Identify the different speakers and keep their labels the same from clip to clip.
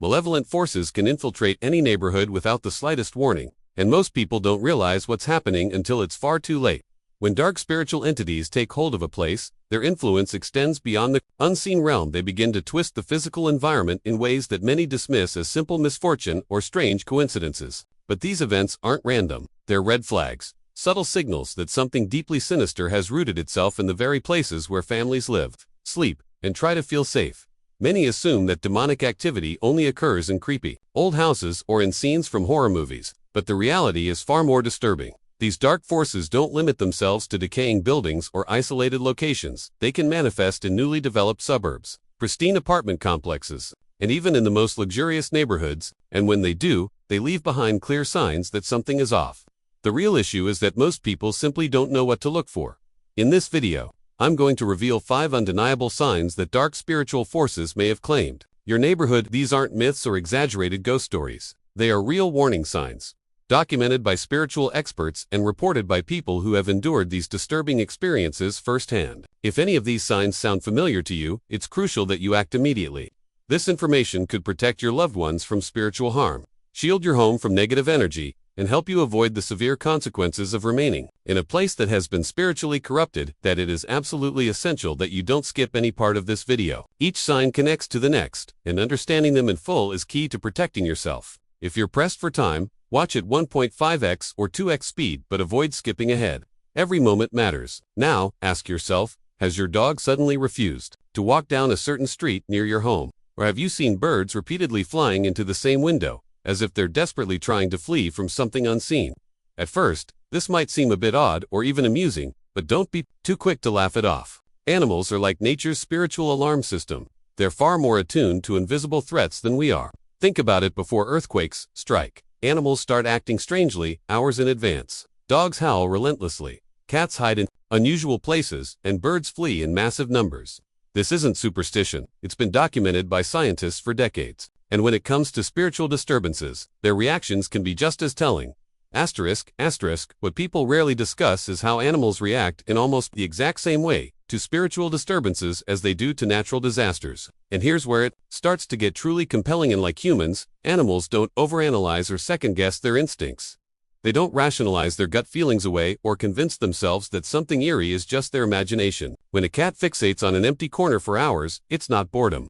Speaker 1: Malevolent forces can infiltrate any neighborhood without the slightest warning, and most people don't realize what's happening until it's far too late. When dark spiritual entities take hold of a place, their influence extends beyond the unseen realm. They begin to twist the physical environment in ways that many dismiss as simple misfortune or strange coincidences. But these events aren't random. They're red flags, subtle signals that something deeply sinister has rooted itself in the very places where families live, sleep, and try to feel safe. Many assume that demonic activity only occurs in creepy, old houses or in scenes from horror movies, but the reality is far more disturbing. These dark forces don't limit themselves to decaying buildings or isolated locations. They can manifest in newly developed suburbs, pristine apartment complexes, and even in the most luxurious neighborhoods, and when they do, they leave behind clear signs that something is off. The real issue is that most people simply don't know what to look for. In this video, I'm going to reveal 5 undeniable signs that dark spiritual forces may have claimed your neighborhood. These aren't myths or exaggerated ghost stories. They are real warning signs, documented by spiritual experts and reported by people who have endured these disturbing experiences firsthand. If any of these signs sound familiar to you, it's crucial that you act immediately. This information could protect your loved ones from spiritual harm, shield your home from negative energy, and help you avoid the severe consequences of remaining in a place that has been spiritually corrupted. That it is absolutely essential that you don't skip any part of this video. Each sign connects to the next, and understanding them in full is key to protecting yourself. If you're pressed for time, watch at 1.5x or 2x speed, but avoid skipping ahead. Every moment matters. Now, ask yourself, has your dog suddenly refused to walk down a certain street near your home? Or have you seen birds repeatedly flying into the same window, as if they're desperately trying to flee from something unseen? At first, this might seem a bit odd or even amusing, but don't be too quick to laugh it off. Animals are like nature's spiritual alarm system. They're far more attuned to invisible threats than we are. Think about it. Before earthquakes strike, animals start acting strangely hours in advance. Dogs howl relentlessly, cats hide in unusual places, and birds flee in massive numbers. This isn't superstition. It's been documented by scientists for decades. And when it comes to spiritual disturbances, their reactions can be just as telling. Asterisk, what people rarely discuss is how animals react in almost the exact same way to spiritual disturbances as they do to natural disasters. And here's where it starts to get truly compelling. And like humans, animals don't overanalyze or second-guess their instincts. They don't rationalize their gut feelings away or convince themselves that something eerie is just their imagination. When a cat fixates on an empty corner for hours, it's not boredom.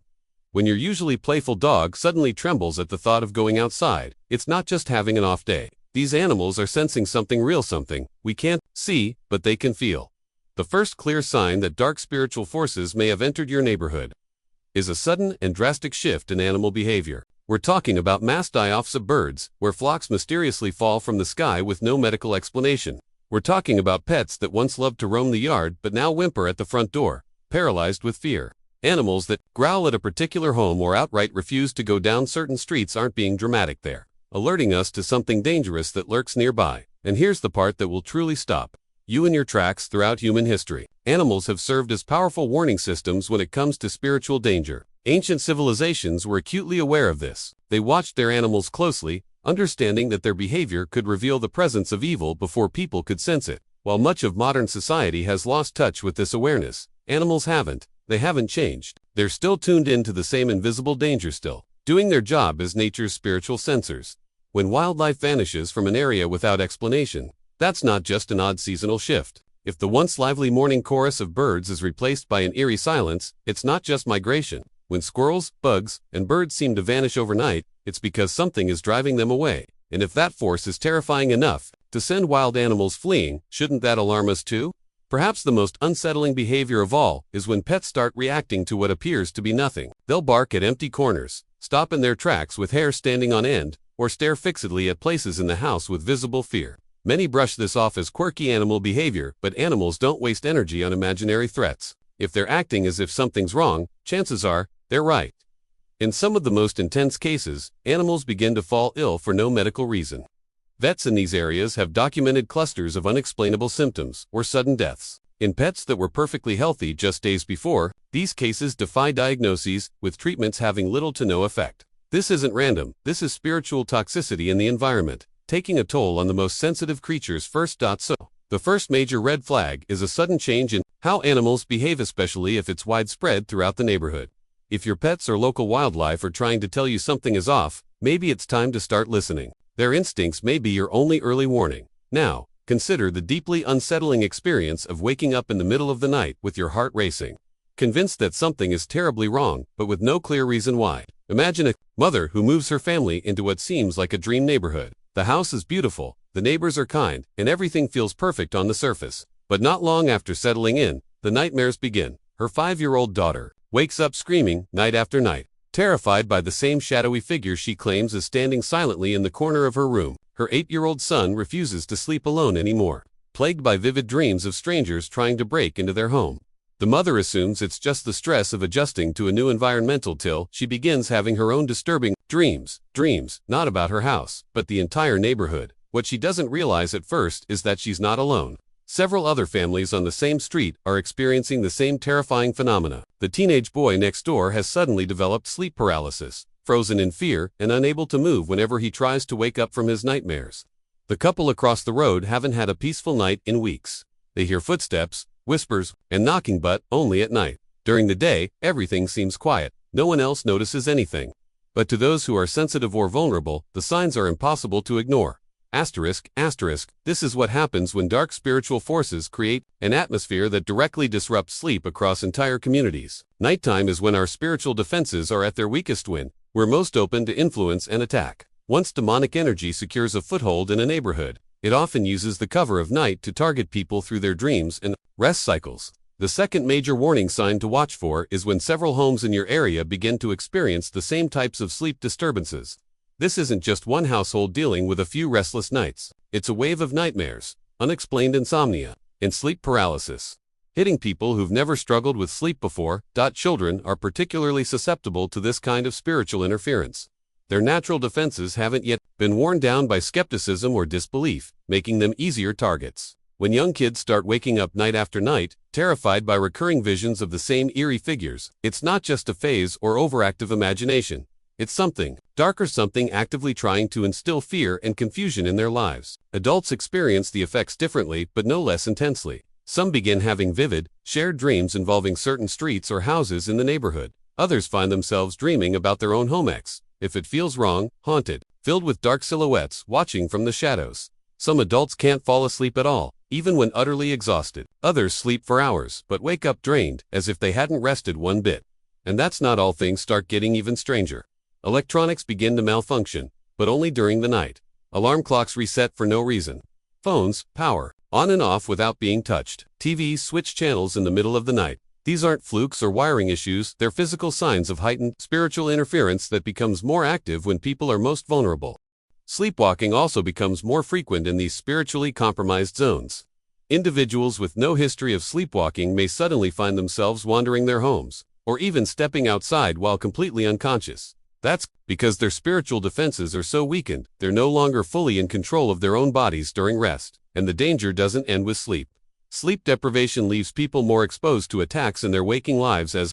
Speaker 1: When your usually playful dog suddenly trembles at the thought of going outside, it's not just having an off day. These animals are sensing something real, something we can't see, but they can feel. The first clear sign that dark spiritual forces may have entered your neighborhood is a sudden and drastic shift in animal behavior. We're talking about mass die-offs of birds, where flocks mysteriously fall from the sky with no medical explanation. We're talking about pets that once loved to roam the yard but now whimper at the front door, paralyzed with fear. Animals that growl at a particular home or outright refuse to go down certain streets aren't being dramatic. They're alerting us to something dangerous that lurks nearby. And here's the part that will truly stop you in your tracks. Throughout human history, animals have served as powerful warning systems when it comes to spiritual danger. Ancient civilizations were acutely aware of this. They watched their animals closely, understanding that their behavior could reveal the presence of evil before people could sense it. While much of modern society has lost touch with this awareness, animals haven't. They haven't changed. They're still tuned in to the same invisible danger, still doing their job as nature's spiritual sensors. When wildlife vanishes from an area without explanation, that's not just an odd seasonal shift. If the once lively morning chorus of birds is replaced by an eerie silence, it's not just migration. When squirrels, bugs, and birds seem to vanish overnight, it's because something is driving them away. And if that force is terrifying enough to send wild animals fleeing, shouldn't that alarm us too? Perhaps the most unsettling behavior of all is when pets start reacting to what appears to be nothing. They'll bark at empty corners, stop in their tracks with hair standing on end, or stare fixedly at places in the house with visible fear. Many brush this off as quirky animal behavior, but animals don't waste energy on imaginary threats. If they're acting as if something's wrong, chances are they're right. In some of the most intense cases, animals begin to fall ill for no medical reason. Vets in these areas have documented clusters of unexplainable symptoms or sudden deaths. In pets that were perfectly healthy just days before, these cases defy diagnoses, with treatments having little to no effect. This isn't random. This is spiritual toxicity in the environment, taking a toll on the most sensitive creatures first. So, the first major red flag is a sudden change in how animals behave, especially if it's widespread throughout the neighborhood. If your pets or local wildlife are trying to tell you something is off, maybe it's time to start listening. Their instincts may be your only early warning. Now, consider the deeply unsettling experience of waking up in the middle of the night with your heart racing, convinced that something is terribly wrong, but with no clear reason why. Imagine a mother who moves her family into what seems like a dream neighborhood. The house is beautiful, the neighbors are kind, and everything feels perfect on the surface. But not long after settling in, the nightmares begin. Her 5-year-old daughter wakes up screaming night after night, terrified by the same shadowy figure she claims is standing silently in the corner of her room. Her 8-year-old son refuses to sleep alone anymore, plagued by vivid dreams of strangers trying to break into their home. The mother assumes it's just the stress of adjusting to a new environment till she begins having her own disturbing dreams, not about her house, but the entire neighborhood. What she doesn't realize at first is that she's not alone. Several other families on the same street are experiencing the same terrifying phenomena. The teenage boy next door has suddenly developed sleep paralysis, frozen in fear and unable to move whenever he tries to wake up from his nightmares. The couple across the road haven't had a peaceful night in weeks. They hear footsteps, whispers, and knocking, but only at night. During the day, everything seems quiet. No one else notices anything. But to those who are sensitive or vulnerable, the signs are impossible to ignore. This is what happens when dark spiritual forces create an atmosphere that directly disrupts sleep across entire communities. Nighttime is when our spiritual defenses are at their weakest, when we're most open to influence and attack. Once demonic energy secures a foothold in a neighborhood, it often uses the cover of night to target people through their dreams and rest cycles. The second major warning sign to watch for is when several homes in your area begin to experience the same types of sleep disturbances. This isn't just one household dealing with a few restless nights. It's a wave of nightmares, unexplained insomnia, and sleep paralysis, hitting people who've never struggled with sleep before. Children are particularly susceptible to this kind of spiritual interference. Their natural defenses haven't yet been worn down by skepticism or disbelief, making them easier targets. When young kids start waking up night after night, terrified by recurring visions of the same eerie figures, it's not just a phase or overactive imagination. It's something darker, something actively trying to instill fear and confusion in their lives. Adults experience the effects differently, but no less intensely. Some begin having vivid, shared dreams involving certain streets or houses in the neighborhood. Others find themselves dreaming about their own home, if it feels wrong, haunted, filled with dark silhouettes watching from the shadows. Some adults can't fall asleep at all, even when utterly exhausted. Others sleep for hours, but wake up drained, as if they hadn't rested one bit. And that's not all. Things start getting even stranger. Electronics begin to malfunction, but only during the night. Alarm clocks reset for no reason. Phones, power, on and off without being touched. TVs switch channels in the middle of the night. These aren't flukes or wiring issues, they're physical signs of heightened spiritual interference that becomes more active when people are most vulnerable. Sleepwalking also becomes more frequent in these spiritually compromised zones. Individuals with no history of sleepwalking may suddenly find themselves wandering their homes, or even stepping outside while completely unconscious. That's because their spiritual defenses are so weakened, they're no longer fully in control of their own bodies during rest. And the danger doesn't end with sleep. Sleep deprivation leaves people more exposed to attacks in their waking lives as,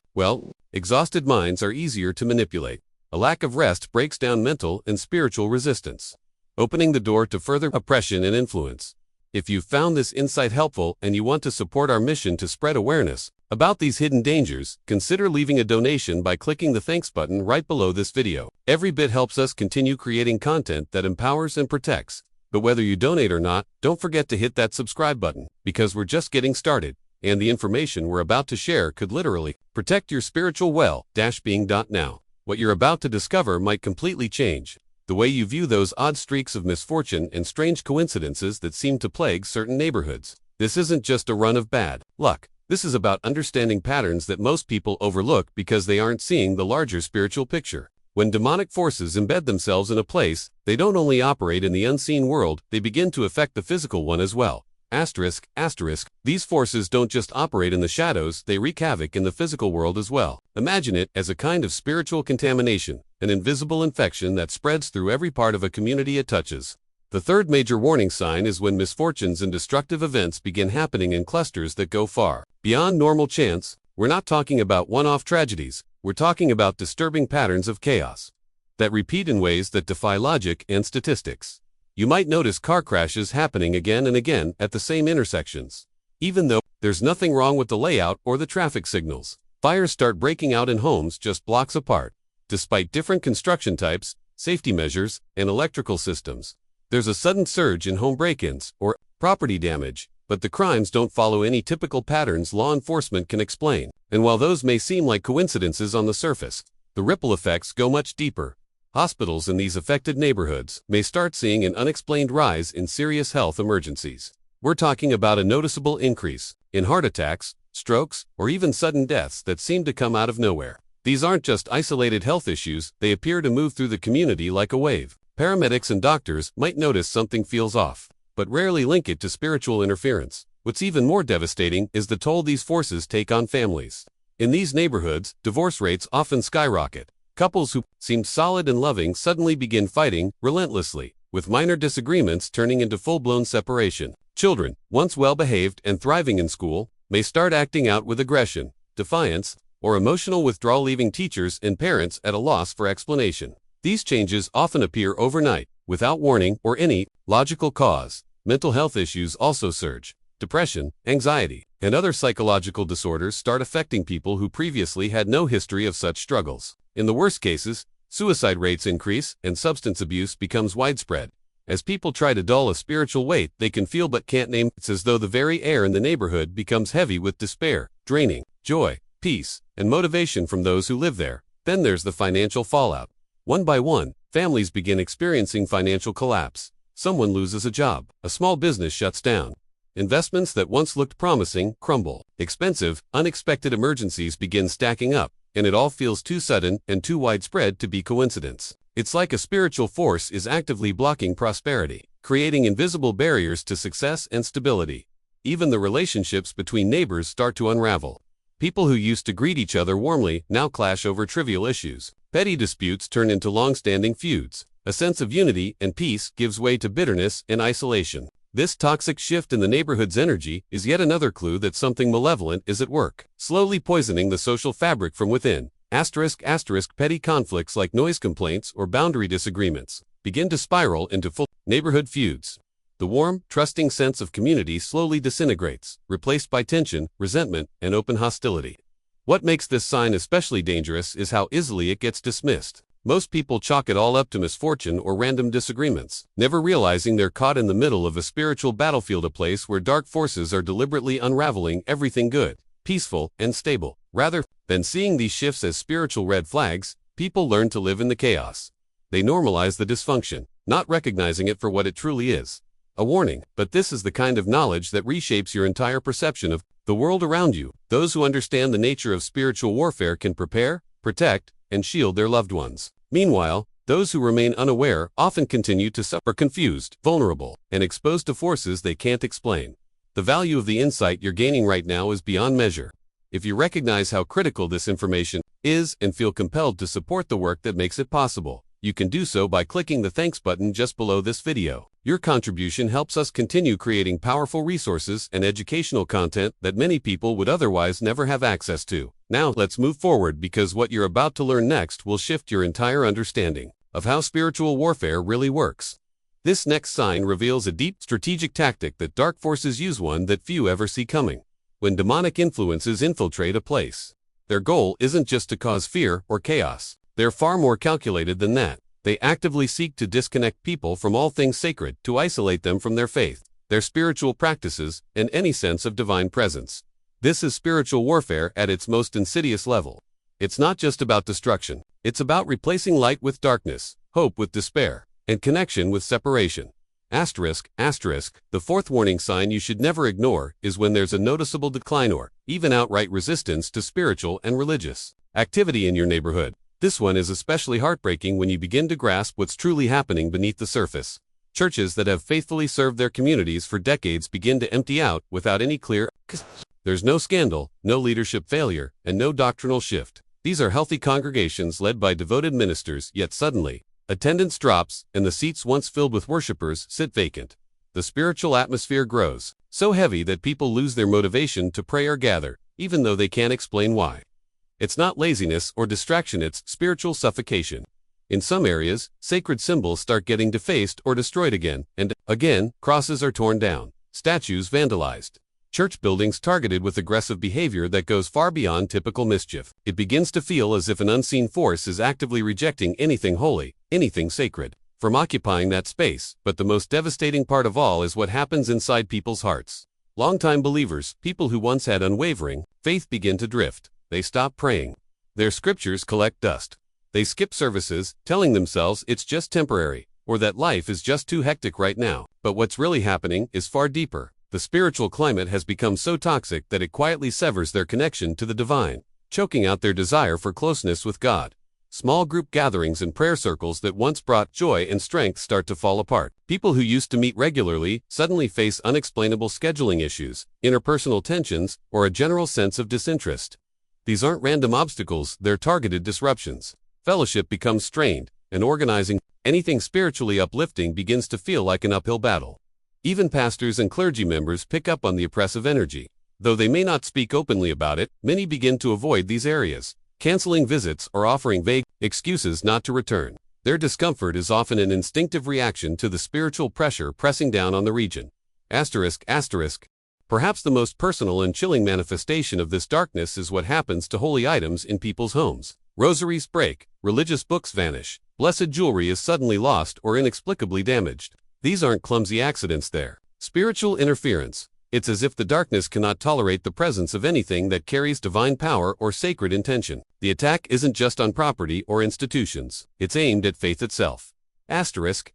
Speaker 1: exhausted minds are easier to manipulate. A lack of rest breaks down mental and spiritual resistance, opening the door to further oppression and influence. If you've found this insight helpful and you want to support our mission to spread awareness about these hidden dangers, consider leaving a donation by clicking the thanks button right below this video. Every bit helps us continue creating content that empowers and protects. But whether you donate or not, don't forget to hit that subscribe button, because we're just getting started, and the information we're about to share could literally protect your spiritual well-being. Now, what you're about to discover might completely change the way you view those odd streaks of misfortune and strange coincidences that seem to plague certain neighborhoods. This isn't just a run of bad luck. This is about understanding patterns that most people overlook because they aren't seeing the larger spiritual picture. When demonic forces embed themselves in a place, they don't only operate in the unseen world, they begin to affect the physical one as well. These forces don't just operate in the shadows, they wreak havoc in the physical world as well. Imagine it as a kind of spiritual contamination, an invisible infection that spreads through every part of a community it touches. The third major warning sign is when misfortunes and destructive events begin happening in clusters that go far beyond normal chance. We're not talking about one-off tragedies, we're talking about disturbing patterns of chaos that repeat in ways that defy logic and statistics. You might notice car crashes happening again and again at the same intersections, even though there's nothing wrong with the layout or the traffic signals. Fires start breaking out in homes just blocks apart. Despite different construction types, safety measures, and electrical systems, there's a sudden surge in home break-ins or property damage, but the crimes don't follow any typical patterns law enforcement can explain. And while those may seem like coincidences on the surface, the ripple effects go much deeper. Hospitals in these affected neighborhoods may start seeing an unexplained rise in serious health emergencies. We're talking about a noticeable increase in heart attacks, strokes, or even sudden deaths that seem to come out of nowhere. These aren't just isolated health issues, they appear to move through the community like a wave. Paramedics and doctors might notice something feels off, but rarely link it to spiritual interference. What's even more devastating is the toll these forces take on families. In these neighborhoods, divorce rates often skyrocket. Couples who seemed solid and loving suddenly begin fighting relentlessly, with minor disagreements turning into full-blown separation. Children, once well-behaved and thriving in school, may start acting out with aggression, defiance, or emotional withdrawal, leaving teachers and parents at a loss for explanation. These changes often appear overnight, without warning or any logical cause. Mental health issues also surge. Depression, anxiety, and other psychological disorders start affecting people who previously had no history of such struggles. In the worst cases, suicide rates increase and substance abuse becomes widespread. As people try to dull a spiritual weight they can feel but can't name, it's as though the very air in the neighborhood becomes heavy with despair, draining joy, peace, and motivation from those who live there. Then there's the financial fallout. One by one, families begin experiencing financial collapse. Someone loses a job, a small business shuts down. Investments that once looked promising crumble. Expensive, unexpected emergencies begin stacking up, and it all feels too sudden and too widespread to be coincidence. It's like a spiritual force is actively blocking prosperity, creating invisible barriers to success and stability. Even the relationships between neighbors start to unravel. People who used to greet each other warmly now clash over trivial issues. Petty disputes turn into long-standing feuds. A sense of unity and peace gives way to bitterness and isolation. This toxic shift in the neighborhood's energy is yet another clue that something malevolent is at work, slowly poisoning the social fabric from within. Petty conflicts like noise complaints or boundary disagreements begin to spiral into full neighborhood feuds. The warm, trusting sense of community slowly disintegrates, replaced by tension, resentment, and open hostility. What makes this sign especially dangerous is how easily it gets dismissed. Most people chalk it all up to misfortune or random disagreements, never realizing they're caught in the middle of a spiritual battlefield, a place where dark forces are deliberately unraveling everything good, peaceful, and stable. Rather than seeing these shifts as spiritual red flags, people learn to live in the chaos. They normalize the dysfunction, not recognizing it for what it truly is. A warning, but this is the kind of knowledge that reshapes your entire perception of the world around you. Those who understand the nature of spiritual warfare can prepare, protect, and shield their loved ones. Meanwhile, those who remain unaware often continue to suffer, confused, vulnerable, and exposed to forces they can't explain. The value of the insight you're gaining right now is beyond measure. If you recognize how critical this information is and feel compelled to support the work that makes it possible, you can do so by clicking the thanks button just below this video. Your contribution helps us continue creating powerful resources and educational content that many people would otherwise never have access to. Now, let's move forward, because what you're about to learn next will shift your entire understanding of how spiritual warfare really works. This next sign reveals a deep strategic tactic that dark forces use, one that few ever see coming. When demonic influences infiltrate a place, their goal isn't just to cause fear or chaos. They're far more calculated than that. They actively seek to disconnect people from all things sacred, to isolate them from their faith, their spiritual practices, and any sense of divine presence. This is spiritual warfare at its most insidious level. It's not just about destruction. It's about replacing light with darkness, hope with despair, and connection with separation. The fourth warning sign you should never ignore is when there's a noticeable decline or even outright resistance to spiritual and religious activity in your neighborhood. This one is especially heartbreaking when you begin to grasp what's truly happening beneath the surface. Churches that have faithfully served their communities for decades begin to empty out without any clear. There's no scandal, no leadership failure, and no doctrinal shift. These are healthy congregations led by devoted ministers, yet suddenly, attendance drops, and the seats once filled with worshipers sit vacant. The spiritual atmosphere grows, so heavy that people lose their motivation to pray or gather, even though they can't explain why. It's not laziness or distraction, it's spiritual suffocation. In some areas, sacred symbols start getting defaced or destroyed again and again. Crosses are torn down, statues vandalized, Church buildings targeted with aggressive behavior that goes far beyond typical mischief. It begins to feel as if an unseen force is actively rejecting anything holy, anything sacred, from occupying that space. But the most devastating part of all is what happens inside people's hearts. Longtime believers, people who once had unwavering faith, begin to drift. They stop praying. Their scriptures collect dust. They skip services, telling themselves it's just temporary, or that life is just too hectic right now. But what's really happening is far deeper. The spiritual climate has become so toxic that it quietly severs their connection to the divine, choking out their desire for closeness with God. Small group gatherings and prayer circles that once brought joy and strength start to fall apart. People who used to meet regularly suddenly face unexplainable scheduling issues, interpersonal tensions, or a general sense of disinterest. These aren't random obstacles, they're targeted disruptions. Fellowship becomes strained, and organizing anything spiritually uplifting begins to feel like an uphill battle. Even pastors and clergy members pick up on the oppressive energy. Though they may not speak openly about it, many begin to avoid these areas, canceling visits or offering vague excuses not to return. Their discomfort is often an instinctive reaction to the spiritual pressure pressing down on the region. Asterisk. Perhaps the most personal and chilling manifestation of this darkness is what happens to holy items in people's homes. Rosaries break, religious books vanish, blessed jewelry is suddenly lost or inexplicably damaged. These aren't clumsy accidents, they're spiritual interference. It's as if the darkness cannot tolerate the presence of anything that carries divine power or sacred intention. The attack isn't just on property or institutions, it's aimed at faith itself. Asterisk.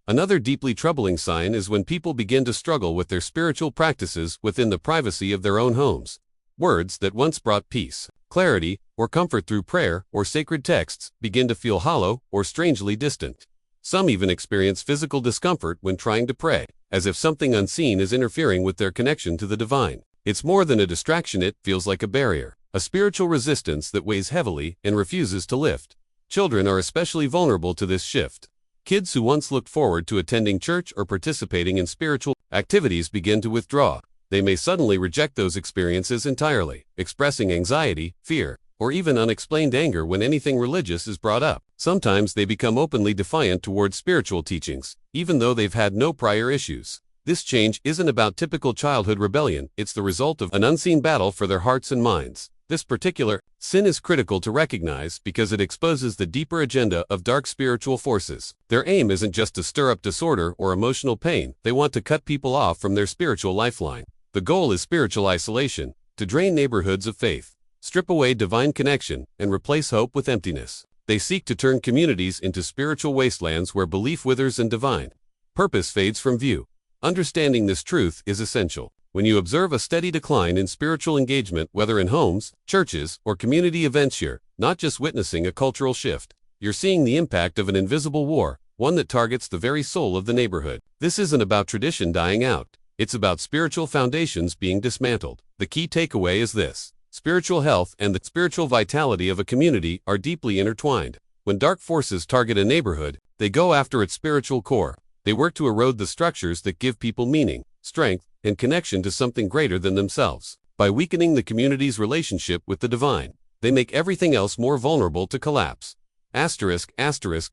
Speaker 1: Another deeply troubling sign is when people begin to struggle with their spiritual practices within the privacy of their own homes. Words that once brought peace, clarity, or comfort through prayer or sacred texts begin to feel hollow or strangely distant. Some even experience physical discomfort when trying to pray, as if something unseen is interfering with their connection to the divine. It's more than a distraction, it feels like a barrier, a spiritual resistance that weighs heavily and refuses to lift. Children are especially vulnerable to this shift. Kids who once looked forward to attending church or participating in spiritual activities begin to withdraw. They may suddenly reject those experiences entirely, expressing anxiety, fear, or even unexplained anger when anything religious is brought up. Sometimes they become openly defiant towards spiritual teachings, even though they've had no prior issues. This change isn't about typical childhood rebellion, it's the result of an unseen battle for their hearts and minds. This particular sin is critical to recognize because it exposes the deeper agenda of dark spiritual forces. Their aim isn't just to stir up disorder or emotional pain, they want to cut people off from their spiritual lifeline. The goal is spiritual isolation, to drain neighborhoods of faith, strip away divine connection, and replace hope with emptiness. They seek to turn communities into spiritual wastelands where belief withers and divine purpose fades from view. Understanding this truth is essential. When you observe a steady decline in spiritual engagement, whether in homes, churches, or community events, you're not just witnessing a cultural shift. You're seeing the impact of an invisible war, one that targets the very soul of the neighborhood. This isn't about tradition dying out. It's about spiritual foundations being dismantled. The key takeaway is this: spiritual health and the spiritual vitality of a community are deeply intertwined. When dark forces target a neighborhood, they go after its spiritual core. They work to erode the structures that give people meaning, strength, and connection to something greater than themselves. By weakening the community's relationship with the divine, they make everything else more vulnerable to collapse. Asterisk.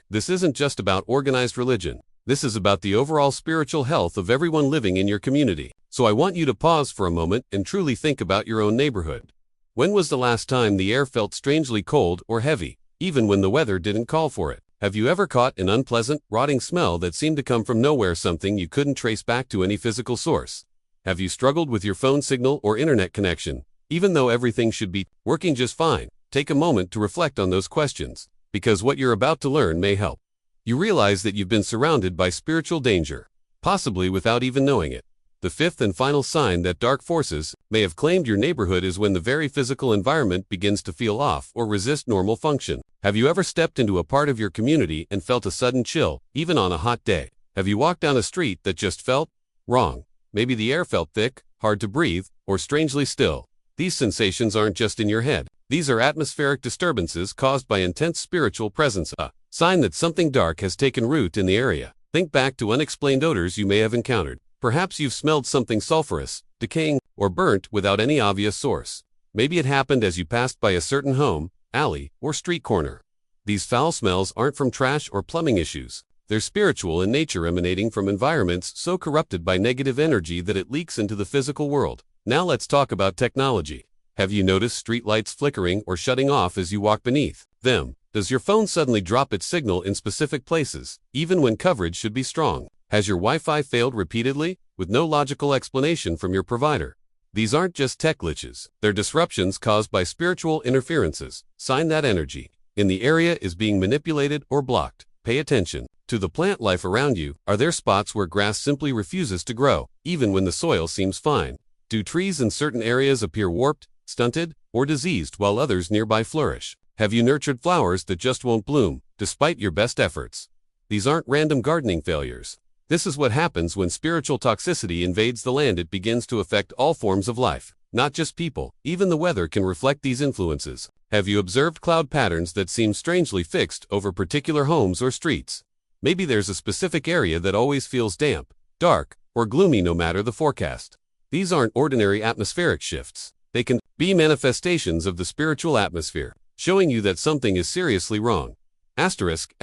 Speaker 1: This isn't just about organized religion. This is about the overall spiritual health of everyone living in your community. So I want you to pause for a moment and truly think about your own neighborhood. When was the last time the air felt strangely cold or heavy, even when the weather didn't call for it? Have you ever caught an unpleasant, rotting smell that seemed to come from nowhere, something you couldn't trace back to any physical source? Have you struggled with your phone signal or internet connection, even though everything should be working just fine? Take a moment to reflect on those questions, because what you're about to learn may help. You realize that you've been surrounded by spiritual danger, possibly without even knowing it. The fifth and final sign that dark forces may have claimed your neighborhood is when the very physical environment begins to feel off or resist normal function. Have you ever stepped into a part of your community and felt a sudden chill, even on a hot day? Have you walked down a street that just felt wrong? Maybe the air felt thick, hard to breathe, or strangely still. These sensations aren't just in your head. These are atmospheric disturbances caused by intense spiritual presence, a sign that something dark has taken root in the area. Think back to unexplained odors you may have encountered. Perhaps you've smelled something sulfurous, decaying, or burnt without any obvious source. Maybe it happened as you passed by a certain home, alley, or street corner. These foul smells aren't from trash or plumbing issues. They're spiritual in nature, emanating from environments so corrupted by negative energy that it leaks into the physical world. Now let's talk about technology. Have you noticed streetlights flickering or shutting off as you walk beneath them? Does your phone suddenly drop its signal in specific places, even when coverage should be strong? Has your Wi-Fi failed repeatedly, with no logical explanation from your provider? These aren't just tech glitches. They're disruptions caused by spiritual interferences. Sign that energy in the area is being manipulated or blocked. Pay attention to the plant life around you. Are there spots where grass simply refuses to grow, even when the soil seems fine? Do trees in certain areas appear warped, stunted, or diseased while others nearby flourish? Have you nurtured flowers that just won't bloom, despite your best efforts? These aren't random gardening failures. This is what happens when spiritual toxicity invades the land. It begins to affect all forms of life, not just people. Even the weather can reflect these influences. Have you observed cloud patterns that seem strangely fixed over particular homes or streets? Maybe there's a specific area that always feels damp, dark, or gloomy no matter the forecast. These aren't ordinary atmospheric shifts. They can be manifestations of the spiritual atmosphere, showing you that something is seriously wrong. Asterisk,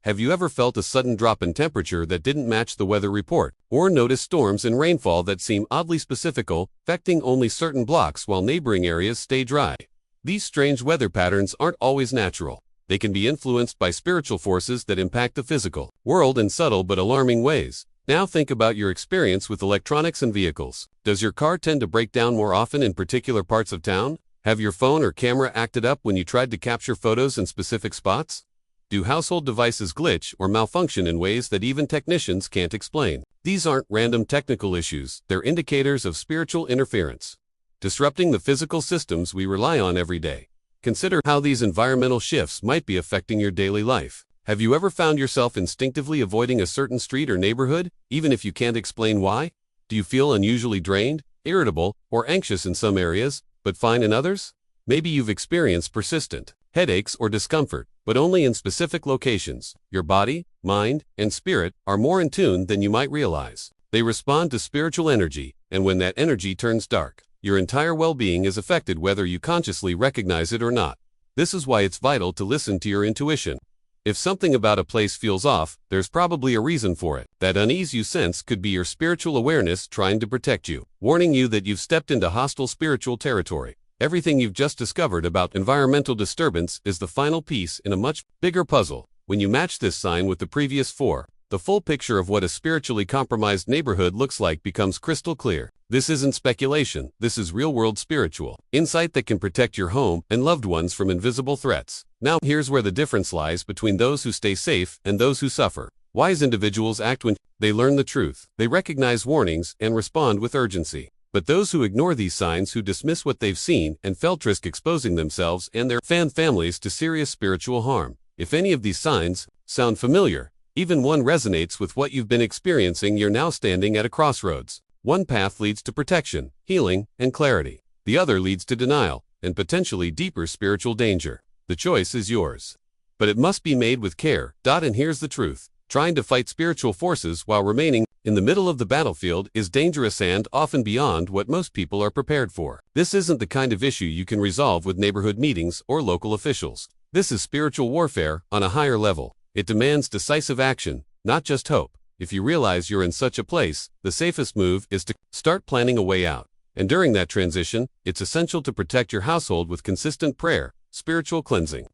Speaker 1: have you ever felt a sudden drop in temperature that didn't match the weather report? Or noticed storms and rainfall that seem oddly specific, affecting only certain blocks while neighboring areas stay dry? These strange weather patterns aren't always natural. They can be influenced by spiritual forces that impact the physical world in subtle but alarming ways. Now think about your experience with electronics and vehicles. Does your car tend to break down more often in particular parts of town? Have your phone or camera acted up when you tried to capture photos in specific spots? Do household devices glitch or malfunction in ways that even technicians can't explain? These aren't random technical issues. They're indicators of spiritual interference, disrupting the physical systems we rely on every day. Consider how these environmental shifts might be affecting your daily life. Have you ever found yourself instinctively avoiding a certain street or neighborhood, even if you can't explain why? Do you feel unusually drained, irritable, or anxious in some areas, but fine in others? Maybe you've experienced persistent headaches or discomfort, but only in specific locations. Your body, mind, and spirit are more in tune than you might realize. They respond to spiritual energy, and when that energy turns dark, your entire well-being is affected whether you consciously recognize it or not. This is why it's vital to listen to your intuition. If something about a place feels off, there's probably a reason for it. That unease you sense could be your spiritual awareness trying to protect you, warning you that you've stepped into hostile spiritual territory. Everything you've just discovered about environmental disturbance is the final piece in a much bigger puzzle. When you match this sign with the previous four, the full picture of what a spiritually compromised neighborhood looks like becomes crystal clear. This isn't speculation. This is real-world spiritual insight that can protect your home and loved ones from invisible threats. Now, here's where the difference lies between those who stay safe and those who suffer. Wise individuals act when they learn the truth. They recognize warnings and respond with urgency. But those who ignore these signs, who dismiss what they've seen and felt, risk exposing themselves and their families to serious spiritual harm. If any of these signs sound familiar, even one resonates with what you've been experiencing, you're now standing at a crossroads. One path leads to protection, healing, and clarity. The other leads to denial and potentially deeper spiritual danger. The choice is yours. But it must be made with care. And here's the truth. Trying to fight spiritual forces while remaining in the middle of the battlefield is dangerous and often beyond what most people are prepared for. This isn't the kind of issue you can resolve with neighborhood meetings or local officials. This is spiritual warfare on a higher level. It demands decisive action, not just hope. If you realize you're in such a place, the safest move is to start planning a way out. And during that transition, it's essential to protect your household with consistent prayer, spiritual cleansing,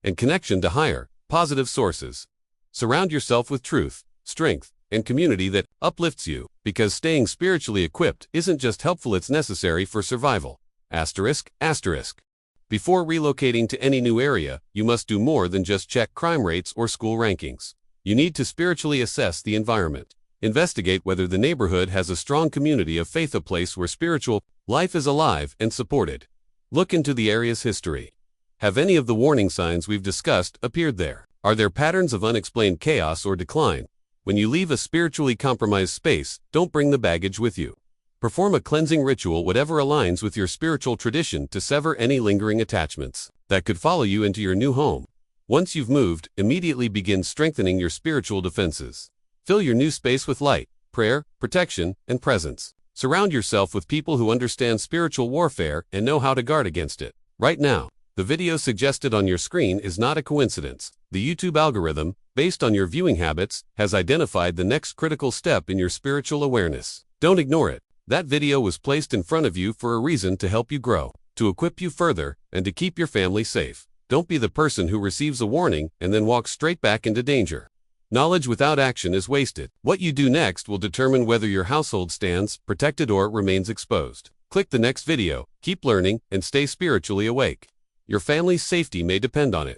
Speaker 1: and connection to higher, positive sources. Surround yourself with truth, strength, and community that uplifts you, because staying spiritually equipped isn't just helpful, it's necessary for survival. Asterisk. Before relocating to any new area, you must do more than just check crime rates or school rankings. You need to spiritually assess the environment. Investigate whether the neighborhood has a strong community of faith, a place where spiritual life is alive and supported. Look into the area's history. Have any of the warning signs we've discussed appeared there? Are there patterns of unexplained chaos or decline? When you leave a spiritually compromised space, don't bring the baggage with you. Perform a cleansing ritual, whatever aligns with your spiritual tradition, to sever any lingering attachments that could follow you into your new home. Once you've moved, immediately begin strengthening your spiritual defenses. Fill your new space with light, prayer, protection, and presence. Surround yourself with people who understand spiritual warfare and know how to guard against it. Right now, the video suggested on your screen is not a coincidence. The YouTube algorithm based on your viewing habits, has identified the next critical step in your spiritual awareness. Don't ignore it. That video was placed in front of you for a reason to help you grow, to equip you further, and to keep your family safe. Don't be the person who receives a warning and then walks straight back into danger. Knowledge without action is wasted. What you do next will determine whether your household stands protected or remains exposed. Click the next video, keep learning, and stay spiritually awake. Your family's safety may depend on it.